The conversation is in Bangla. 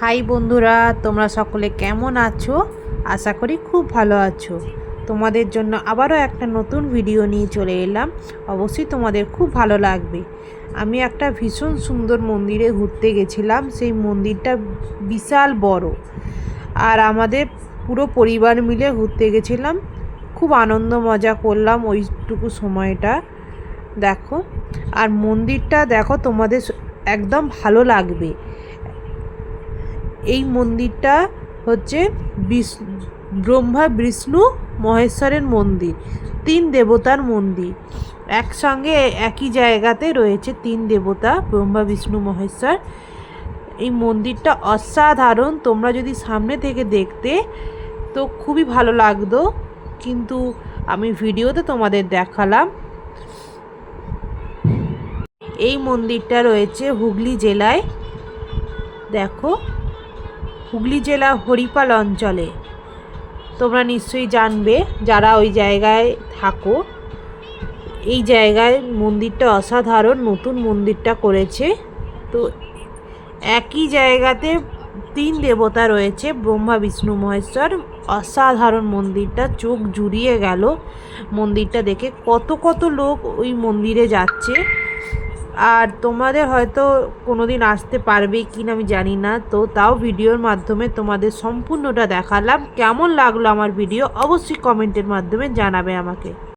হাই বন্ধুরা, তোমরা সকলে কেমন আছো? আশা করি খুব ভালো আছো। তোমাদের জন্য আবারও একটা নতুন ভিডিও নিয়ে চলে এলাম। অবশ্যই তোমাদের খুব ভালো লাগবে। আমি একটা ভীষণ সুন্দর মন্দিরে ঘুরতে গেছিলাম। সেই মন্দিরটা বিশাল বড়, আর আমাদের পুরো পরিবার মিলে ঘুরতে গেছিলাম। খুব আনন্দ মজা করলাম ওইটুকু সময়টা। দেখো, আর মন্দিরটা দেখো, তোমাদের একদম ভালো লাগবে। এই মন্দিরটা হচ্ছে ব্রহ্মা বিষ্ণু মহেশ্বরের মন্দির, তিন দেবতার মন্দির। একসঙ্গে একই জায়গাতে রয়েছে তিন দেবতা, ব্রহ্মা বিষ্ণু মহেশ্বর। এই মন্দিরটা অসাধারণ। তোমরা যদি সামনে থেকে দেখতে তো খুবই ভালো লাগতো, কিন্তু আমি ভিডিওতে তোমাদের দেখালাম। এই মন্দিরটা রয়েছে হুগলি জেলায়। দেখো, হুগলি জেলা হরিপাল অঞ্চলে। তোমরা নিশ্চয়ই জানবে যারা ওই জায়গায় থাকো। এই জায়গায় মন্দিরটা অসাধারণ, নতুন মন্দিরটা করেছে। তো একই জায়গাতে তিন দেবতা রয়েছে, ব্রহ্মা বিষ্ণু মহেশ্বর। অসাধারণ মন্দিরটা, চোখ জুড়িয়ে গেল মন্দিরটা দেখে। কত কত লোক ওই মন্দিরে যাচ্ছে। আর তোমাদের হয়তো কোনো দিন আসতে পারবে কি না আমি জানি না, তো তাও ভিডিওর মাধ্যমে তোমাদের সম্পূর্ণটা দেখালাম। কেমন লাগলো আমার ভিডিও অবশ্যই কমেন্টের মাধ্যমে জানাবে আমাকে।